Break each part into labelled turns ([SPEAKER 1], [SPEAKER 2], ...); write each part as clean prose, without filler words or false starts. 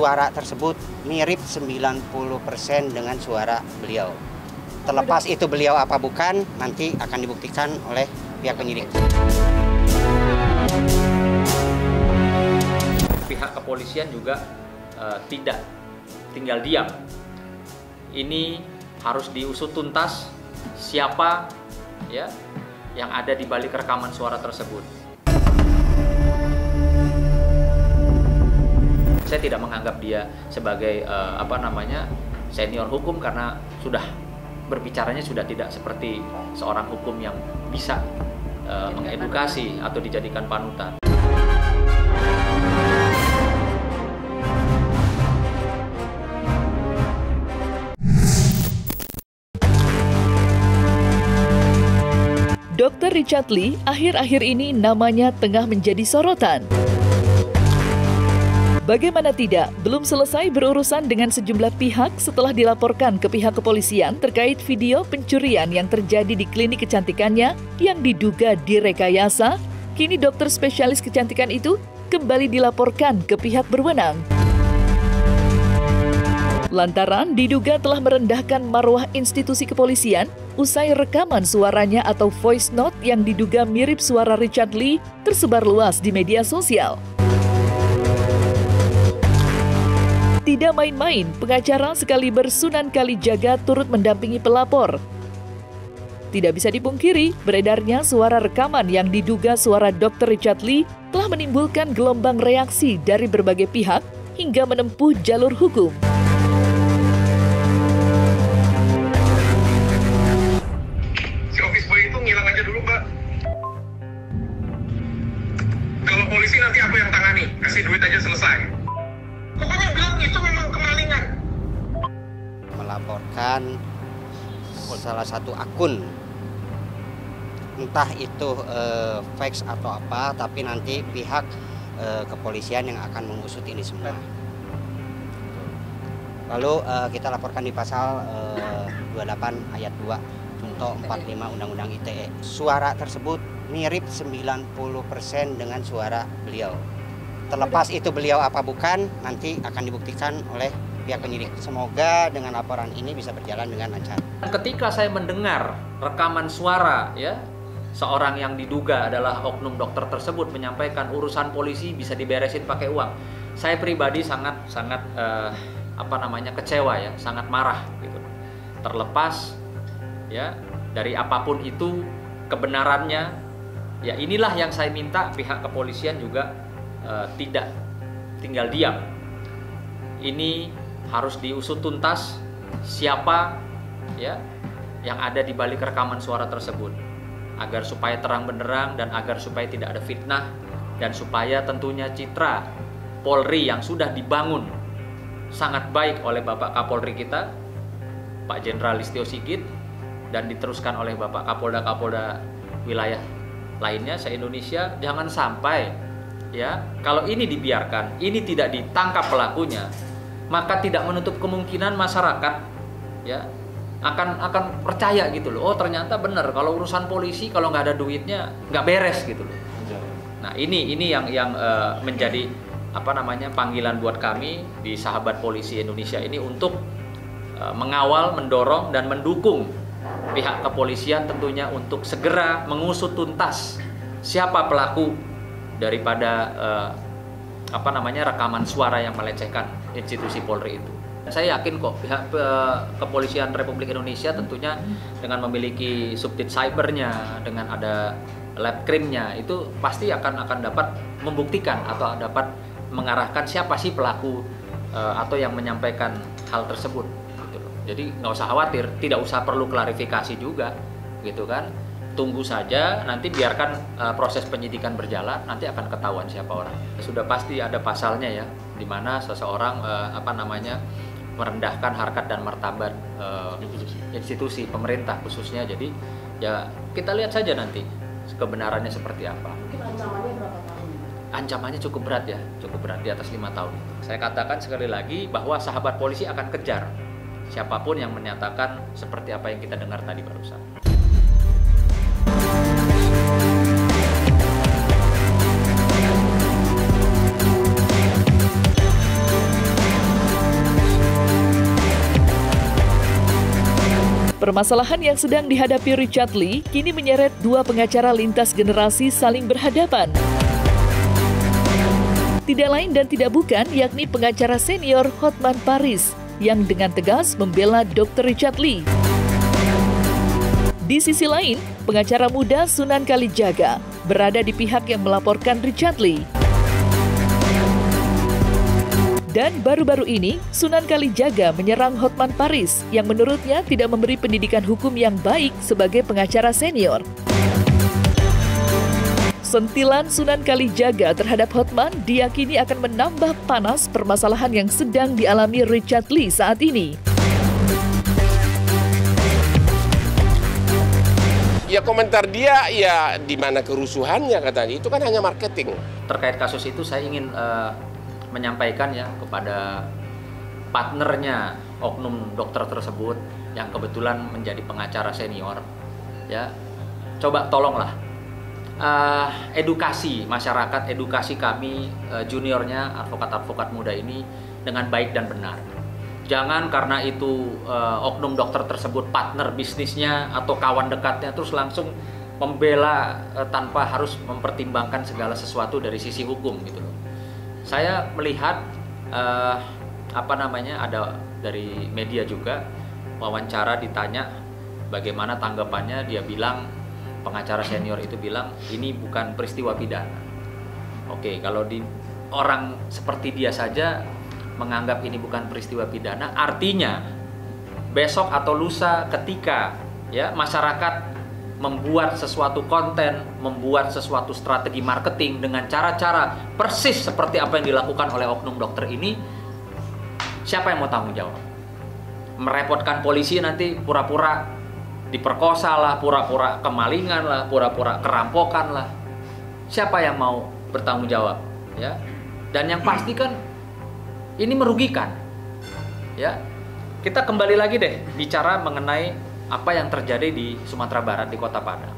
[SPEAKER 1] suara tersebut mirip 90% dengan suara beliau. Terlepas itu beliau apa bukan, nanti akan dibuktikan oleh pihak penyidik.
[SPEAKER 2] Pihak kepolisian juga tidak tinggal diam. Ini harus diusut tuntas siapa ya yang ada di balik rekaman suara tersebut. Saya tidak menganggap dia sebagai senior hukum karena berbicaranya sudah tidak seperti seorang hukum yang bisa mengedukasi atau dijadikan panutan.
[SPEAKER 3] Dr. Richard Lee akhir-akhir ini namanya tengah menjadi sorotan. Bagaimana tidak, belum selesai berurusan dengan sejumlah pihak setelah dilaporkan ke pihak kepolisian terkait video pencurian yang terjadi di klinik kecantikannya yang diduga direkayasa. Kini dokter spesialis kecantikan itu kembali dilaporkan ke pihak berwenang. Lantaran diduga telah merendahkan marwah institusi kepolisian usai rekaman suaranya atau voice note yang diduga mirip suara Richard Lee tersebar luas di media sosial. Tidak main-main, pengacara sekaliber Sunan Kalijaga turut mendampingi pelapor. Tidak bisa dipungkiri, beredarnya suara rekaman yang diduga suara Dr. Richard Lee telah menimbulkan gelombang reaksi dari berbagai pihak hingga menempuh jalur hukum.
[SPEAKER 4] Si office boy itu ngilang aja dulu, Mbak. Kalau polisi nanti aku yang tangani, kasih duit aja selesai. Pokoknya bilang itu memang kemalingan.
[SPEAKER 1] Melaporkan salah satu akun, entah itu fake atau apa, tapi nanti pihak kepolisian yang akan mengusut ini semua. Lalu kita laporkan di pasal 28 ayat 2 junto 45 Undang-Undang ITE. Suara tersebut mirip 90% dengan suara beliau. Terlepas itu beliau apa bukan, nanti akan dibuktikan oleh pihak penyidik. Semoga dengan laporan ini bisa berjalan dengan lancar.
[SPEAKER 2] Ketika saya mendengar rekaman suara ya seorang yang diduga adalah oknum dokter tersebut menyampaikan urusan polisi bisa diberesin pakai uang, saya pribadi sangat kecewa ya, sangat marah gitu. Terlepas ya dari apapun itu kebenarannya, ya inilah yang saya minta pihak kepolisian juga tidak tinggal diam. Ini harus diusut tuntas siapa ya yang ada di balik rekaman suara tersebut, agar supaya terang benderang dan agar supaya tidak ada fitnah, dan supaya tentunya citra Polri yang sudah dibangun sangat baik oleh Bapak Kapolri kita, Pak Jenderal Listio Sigit, dan diteruskan oleh Bapak Kapolda wilayah lainnya se-Indonesia, jangan sampai ya kalau ini dibiarkan, ini tidak ditangkap pelakunya, maka tidak menutup kemungkinan masyarakat ya akan percaya gitu loh. Oh ternyata benar kalau urusan polisi kalau nggak ada duitnya nggak beres gitu loh. Nah ini yang menjadi panggilan buat kami di Sahabat Polisi Indonesia ini untuk mengawal, mendorong dan mendukung pihak kepolisian tentunya untuk segera mengusut tuntas siapa pelaku daripada rekaman suara yang melecehkan institusi Polri itu. Saya yakin kok pihak kepolisian Republik Indonesia tentunya dengan memiliki subdit cybernya, dengan ada lab krimnya, itu pasti akan dapat membuktikan atau dapat mengarahkan siapa sih pelaku atau yang menyampaikan hal tersebut. Gitu loh. Jadi nggak usah khawatir, tidak usah perlu klarifikasi juga, gitu kan. Tunggu saja, nanti biarkan proses penyidikan berjalan, nanti akan ketahuan siapa orang. Sudah pasti ada pasalnya ya, di mana seseorang merendahkan harkat dan martabat institusi pemerintah khususnya. Jadi ya kita lihat saja nanti kebenarannya seperti apa.
[SPEAKER 5] Mungkin ancamannya berapa tahun?
[SPEAKER 2] Ancamannya cukup berat ya, cukup berat, di atas 5 tahun. Saya katakan sekali lagi bahwa Sahabat Polisi akan kejar siapapun yang menyatakan seperti apa yang kita dengar tadi barusan.
[SPEAKER 3] Permasalahan yang sedang dihadapi Richard Lee kini menyeret dua pengacara lintas generasi saling berhadapan. Tidak lain dan tidak bukan yakni pengacara senior Hotman Paris yang dengan tegas membela Dr. Richard Lee. Di sisi lain, pengacara muda Sunan Kalijaga berada di pihak yang melaporkan Richard Lee. Dan baru-baru ini, Sunan Kalijaga menyerang Hotman Paris yang menurutnya tidak memberi pendidikan hukum yang baik sebagai pengacara senior. Sentilan Sunan Kalijaga terhadap Hotman diyakini akan menambah panas permasalahan yang sedang dialami Richard Lee saat ini.
[SPEAKER 5] Ya komentar dia, ya di mana kerusuhannya katanya, itu kan hanya marketing.
[SPEAKER 2] Terkait kasus itu saya ingin menyampaikan ya kepada partnernya oknum dokter tersebut yang kebetulan menjadi pengacara senior, ya coba tolonglah edukasi masyarakat, edukasi kami juniornya, advokat-advokat muda ini dengan baik dan benar. Jangan karena itu oknum dokter tersebut partner bisnisnya atau kawan dekatnya terus langsung membela tanpa harus mempertimbangkan segala sesuatu dari sisi hukum gitu loh. Saya melihat ada dari media juga wawancara ditanya bagaimana tanggapannya, dia bilang pengacara senior itu bilang ini bukan peristiwa pidana. Oke, kalau di orang seperti dia saja menganggap ini bukan peristiwa pidana, artinya besok atau lusa ketika ya masyarakat membuat sesuatu konten, membuat sesuatu strategi marketing dengan cara-cara persis seperti apa yang dilakukan oleh oknum dokter ini, siapa yang mau tanggung jawab? Merepotkan polisi nanti pura-pura diperkosa lah, pura-pura kemalingan lah, pura-pura kerampokan lah. Siapa yang mau bertanggung jawab? Ya. Dan yang pasti kan ini merugikan. Ya. Kita kembali lagi deh bicara mengenai apa yang terjadi di Sumatera Barat di Kota Padang.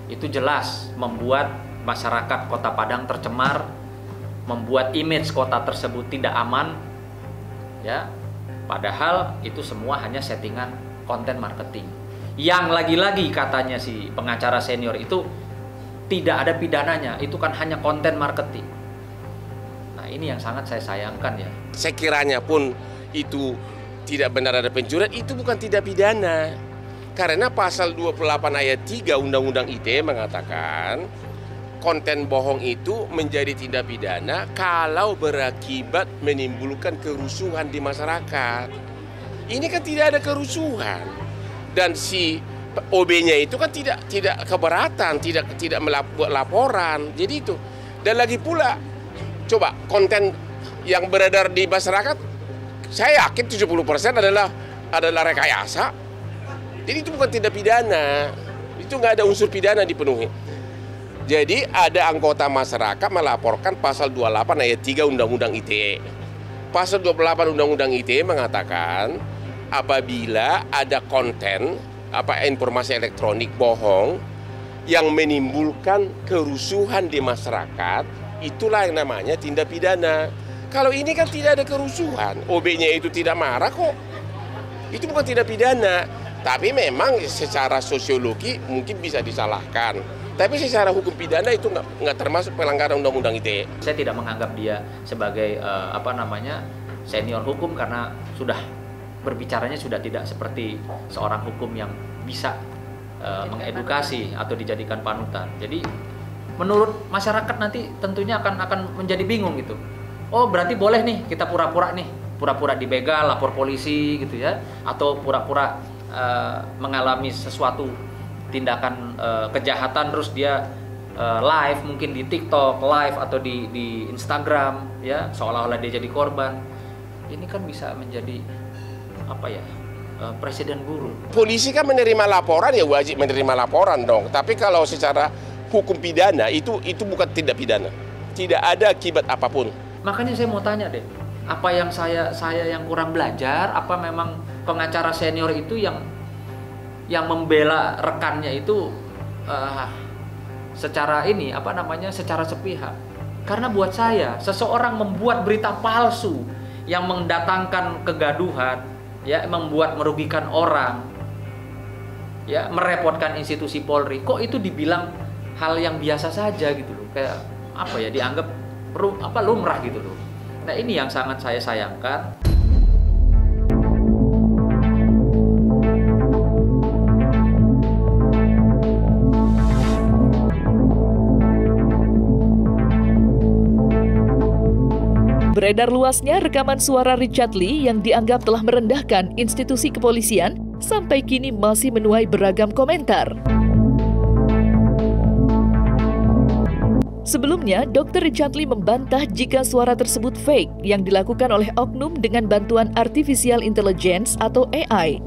[SPEAKER 2] Itu jelas membuat masyarakat Kota Padang tercemar, membuat image kota tersebut tidak aman. Ya. Padahal itu semua hanya settingan konten marketing. Yang lagi-lagi katanya si pengacara senior itu tidak ada pidananya, itu kan hanya konten marketing. Nah, ini yang sangat saya sayangkan ya.
[SPEAKER 5] Sekiranya pun itu tidak benar ada pencurian, itu bukan tidak pidana. Karena pasal 28 ayat 3 Undang-Undang ITE mengatakan konten bohong itu menjadi tindak pidana kalau berakibat menimbulkan kerusuhan di masyarakat. Ini kan tidak ada kerusuhan. Dan si OB-nya itu kan tidak keberatan, tidak melakukan laporan. Jadi itu. Dan lagi pula, coba konten yang beredar di masyarakat, saya yakin 70% adalah rekayasa. Jadi itu bukan tindak pidana, itu nggak ada unsur pidana dipenuhi. Jadi ada anggota masyarakat melaporkan pasal 28 ayat 3 Undang-Undang ITE. Pasal 28 Undang-Undang ITE mengatakan apabila ada konten informasi elektronik bohong yang menimbulkan kerusuhan di masyarakat, itulah yang namanya tindak pidana. Kalau ini kan tidak ada kerusuhan, OB-nya itu tidak marah kok. Itu bukan tindak pidana. Tapi memang secara sosiologi mungkin bisa disalahkan. Tapi secara hukum pidana itu nggak termasuk pelanggaran Undang-Undang ITE.
[SPEAKER 2] Saya tidak menganggap dia sebagai senior hukum karena sudah berbicaranya sudah tidak seperti seorang hukum yang bisa mengedukasi atau dijadikan panutan. Jadi menurut masyarakat nanti tentunya akan menjadi bingung gitu. Oh berarti boleh nih kita pura-pura dibegal, lapor polisi gitu ya, atau pura-pura mengalami sesuatu tindakan kejahatan terus dia live mungkin di TikTok, live atau di Instagram ya, seolah-olah dia jadi korban. Ini kan bisa menjadi presiden buruk.
[SPEAKER 5] Polisi kan menerima laporan, ya wajib menerima laporan dong. Tapi kalau secara hukum pidana itu bukan tindak pidana. Tidak ada akibat apapun.
[SPEAKER 2] Makanya saya mau tanya deh, apa yang saya yang kurang belajar? Apa memang pengacara senior itu yang membela rekannya itu secara secara sepihak? Karena buat saya, seseorang membuat berita palsu yang mendatangkan kegaduhan, ya, membuat merugikan orang, ya merepotkan institusi Polri, kok itu dibilang hal yang biasa saja gitu loh, kayak apa ya, dianggap lumrah gitu loh. Nah ini yang sangat saya sayangkan.
[SPEAKER 3] Beredar luasnya rekaman suara Richard Lee yang dianggap telah merendahkan institusi kepolisian sampai kini masih menuai beragam komentar. Sebelumnya, Dr. Richard Lee membantah jika suara tersebut fake yang dilakukan oleh oknum dengan bantuan Artificial Intelligence atau AI.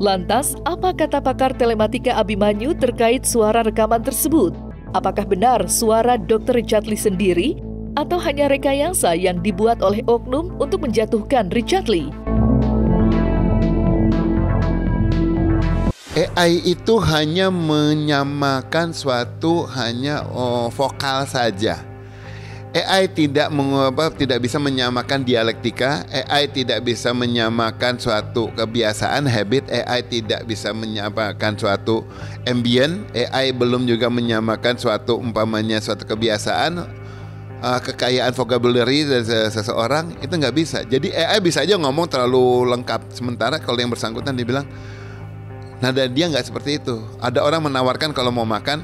[SPEAKER 3] Lantas, apa kata pakar telematika Abimanyu terkait suara rekaman tersebut? Apakah benar suara Dr. Richard Lee sendiri atau hanya rekayasa yang dibuat oleh oknum untuk menjatuhkan Richard Lee?
[SPEAKER 6] AI itu hanya menyamakan suatu vokal saja. AI tidak bisa menyamakan dialektika, AI tidak bisa menyamakan suatu kebiasaan, habit, AI tidak bisa menyamakan suatu ambient, AI belum juga menyamakan suatu suatu kebiasaan, kekayaan vocabulary dari seseorang, itu nggak bisa. Jadi AI bisa aja ngomong terlalu lengkap, sementara kalau yang bersangkutan dibilang nada dia nggak seperti itu. Ada orang menawarkan kalau mau makan,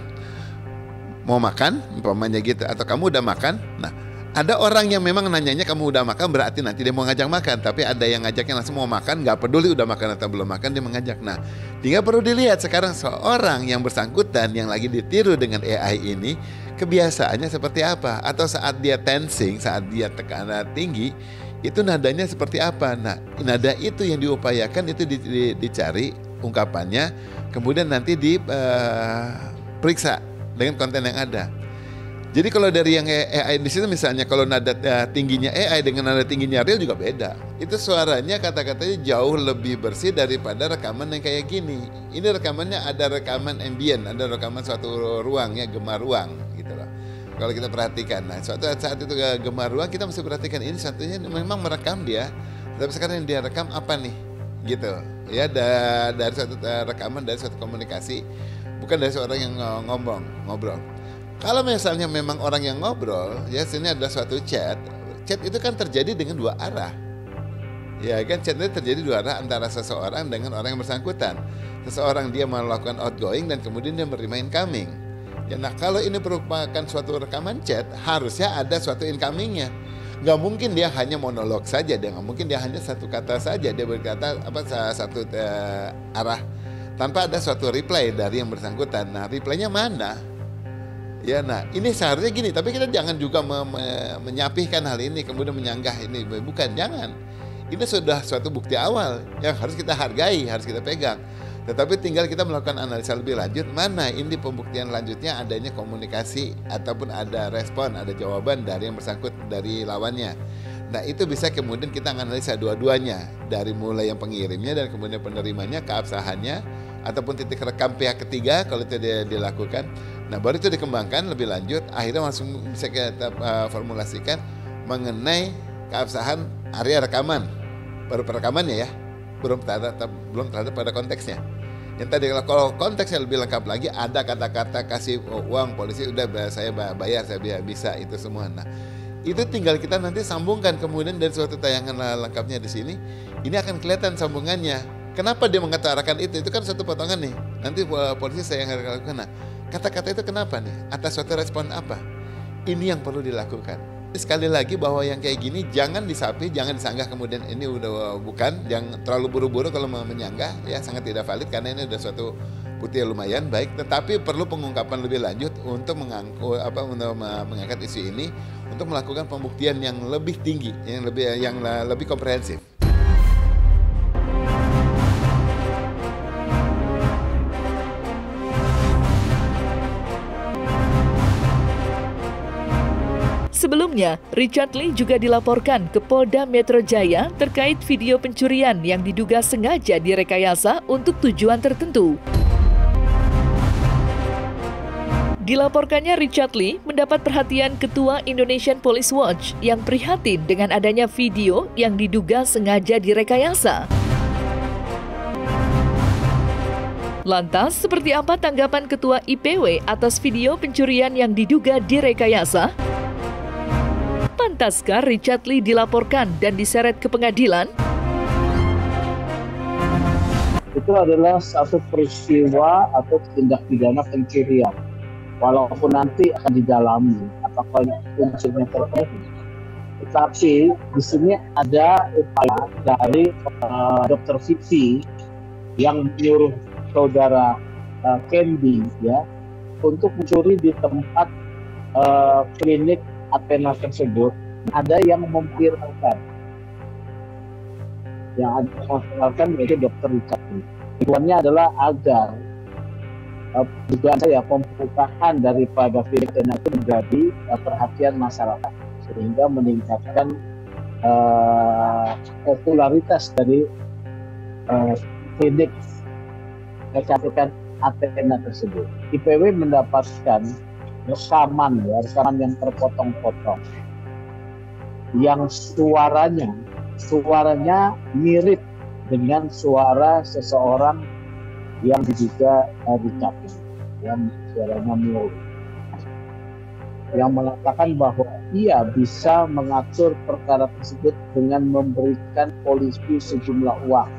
[SPEAKER 6] umpamanya gitu, atau kamu udah makan. Nah, ada orang yang memang nanyanya kamu udah makan berarti nanti dia mau ngajak makan, tapi ada yang ngajaknya langsung mau makan, nggak peduli udah makan atau belum makan, dia mengajak. Nah, tinggal perlu dilihat sekarang seorang yang bersangkutan yang lagi ditiru dengan AI ini kebiasaannya seperti apa, atau saat dia tensing, saat dia tekanan tinggi, itu nadanya seperti apa. Nah, nada itu yang diupayakan itu dicari ungkapannya, kemudian nanti diperiksa dengan konten yang ada. Jadi kalau dari yang AI di situ misalnya, kalau nada tingginya AI dengan nada tingginya real juga beda. Itu suaranya, kata-katanya jauh lebih bersih daripada rekaman yang kayak gini. Ini rekamannya ada rekaman ambient, ada rekaman suatu ruang ya, gema ruang gitu loh. Kalau kita perhatikan, nah suatu saat itu gema ruang, kita mesti perhatikan ini satunya memang merekam dia. Tapi sekarang yang dia rekam apa nih? Gitu ya, dari suatu rekaman, dari suatu komunikasi, bukan dari seorang yang ngobrol. Kalau misalnya memang orang yang ngobrol, ya sini adalah suatu chat itu kan terjadi dengan dua arah. Ya kan, chat itu terjadi dua arah antara seseorang dengan orang yang bersangkutan. Seseorang dia melakukan outgoing dan kemudian dia menerima incoming. Ya, nah kalau ini merupakan suatu rekaman chat, harusnya ada suatu incomingnya. Gak mungkin dia hanya monolog saja, dia gak mungkin dia hanya satu kata saja, dia berkata satu arah tanpa ada suatu reply dari yang bersangkutan. Nah, reply-nya mana? Ya, nah ini seharusnya gini, tapi kita jangan juga menyapihkan hal ini kemudian menyanggah ini, bukan, jangan. Ini sudah suatu bukti awal yang harus kita hargai, harus kita pegang. Tetapi tinggal kita melakukan analisa lebih lanjut, mana ini pembuktian lanjutnya adanya komunikasi ataupun ada respon, ada jawaban dari yang bersangkut, dari lawannya. Nah itu bisa kemudian kita analisa dua-duanya, dari mulai yang pengirimnya dan kemudian penerimanya, keabsahannya, ataupun titik rekam pihak ketiga kalau itu dilakukan. Nah baru itu dikembangkan lebih lanjut, akhirnya langsung bisa kita formulasikan mengenai keabsahan area rekaman, baru perekamannya ya, belum terhadap pada konteksnya. Yang tadi kalau konteksnya lebih lengkap lagi, ada kata-kata kasih uang polisi, udah saya bayar, saya bisa itu semua. Nah itu tinggal kita nanti sambungkan kemudian dari suatu tayangan lengkapnya di sini, ini akan kelihatan sambungannya. Kenapa dia mengatakan itu kan suatu potongan nih. Nanti polisi saya yang lakukan. Nah kata-kata itu kenapa nih? Atas suatu respon apa? Ini yang perlu dilakukan. Sekali lagi bahwa yang kayak gini jangan disapi, jangan disanggah kemudian ini udah bukan, jangan terlalu buru-buru kalau mau menyanggah, ya sangat tidak valid karena ini udah suatu bukti yang lumayan baik, tetapi perlu pengungkapan lebih lanjut untuk mengangkat isu ini, untuk melakukan pembuktian yang lebih tinggi, yang lebih komprehensif.
[SPEAKER 3] Sebelumnya, Richard Lee juga dilaporkan ke Polda Metro Jaya terkait video pencurian yang diduga sengaja direkayasa untuk tujuan tertentu. Dilaporkannya Richard Lee mendapat perhatian Ketua Indonesian Police Watch yang prihatin dengan adanya video yang diduga sengaja direkayasa. Lantas, seperti apa tanggapan Ketua IPW atas video pencurian yang diduga direkayasa? Pantaskah Richard Lee dilaporkan dan diseret ke pengadilan?
[SPEAKER 7] Itu adalah satu peristiwa atau tindak pidana pencurian. Walaupun nanti akan didalami apakah unsurnya terpenuhi. Tetapi di sini ada upaya dari Dr. Vivi yang menyuruh saudara Candy ya untuk mencuri di tempat klinik Athena tersebut. Ada yang memviralkan, yaitu Dr. Richard Lee. Tujuannya adalah agar dugaan saya pembukaan daripada klinik Athena itu menjadi perhatian masyarakat sehingga meningkatkan popularitas dari klinik kecantikan Athena tersebut. IPW mendapatkan rekaman yang terpotong-potong, yang suaranya mirip dengan suara seseorang yang diduga Richard, yang suaranya mirip, yang mengatakan bahwa ia bisa mengatur perkara tersebut dengan memberikan polisi sejumlah uang.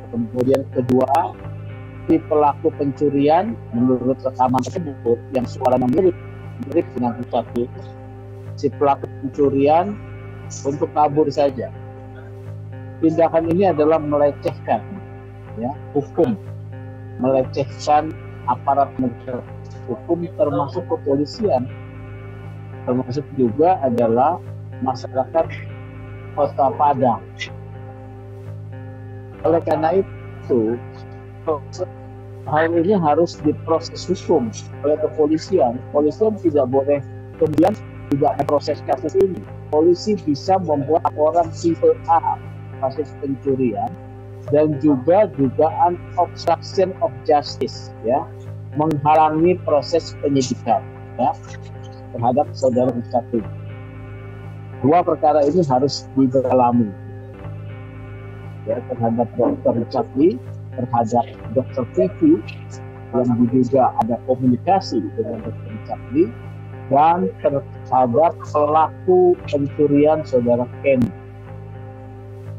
[SPEAKER 7] Kemudian kedua, si pelaku pencurian menurut rekaman tersebut yang suaranya mirip dengan Richard Lee, si pelaku pencurian untuk kabur saja. Tindakan ini adalah melecehkan hukum, melecehkan aparat negara hukum termasuk kepolisian, termasuk juga adalah masyarakat Kota Padang. Oleh karena itu, hal ini harus diproses hukum oleh kepolisian. Polisian tidak boleh kemudian tidak memproses kasus ini. Polisi bisa membuat laporan tipe A kasus pencurian dan juga dugaan obstruction of justice, menghalangi proses penyidikan terhadap saudara Richard Lee. Dua perkara ini harus didalami terhadap Dr. Richard Lee, terhadap Dr. Vivi yang diduga ada komunikasi dengan Dr. Richard Lee, dan terhadap pelaku pencurian saudara Candy.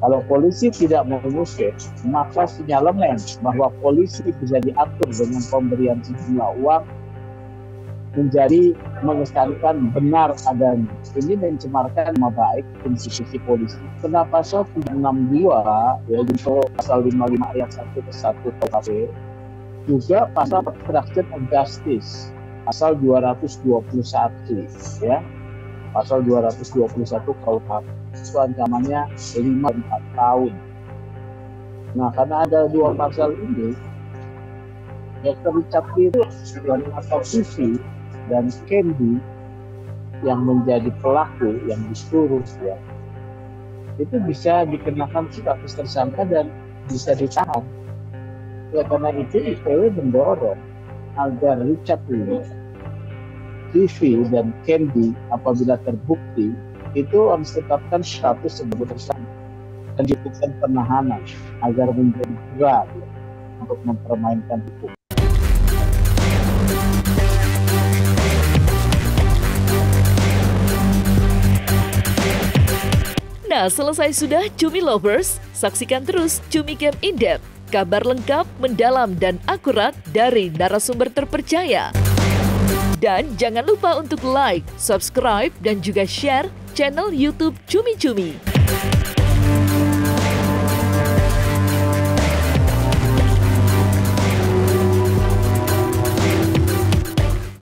[SPEAKER 7] Kalau polisi tidak mengusut, maka sinyalemen bahwa polisi bisa diatur dengan pemberian sejumlah uang menjadi mengesankan benar adanya. Ini mencemarkan nama baik institusi polisi. Kena pasal 362 yaitu pasal 55 ayat 1 ke 1 KUHP, juga pasal obstruction of justice pasal 221 pasal 221 KUHP. Itu ancamannya 5-4 tahun. Nah, karena ada dua pasal ini, Dr. Richard Lee atau Vivi dan Candy yang menjadi pelaku yang disuruh itu bisa dikenakan status tersangka dan bisa ditahan. Karena itu IPW mendorong agar Richard Lee, Vivi dan Candy apabila terbukti itu harus tetapkan status sebagai tersangka dan dilakukan penahanan agar menjadi berat untuk mempermainkan hukum.
[SPEAKER 3] Nah, selesai sudah Cumi Lovers, saksikan terus Cumi Camp In-Depth, kabar lengkap, mendalam, dan akurat dari narasumber terpercaya. Dan jangan lupa untuk like, subscribe, dan juga share channel YouTube Cumi Cumi.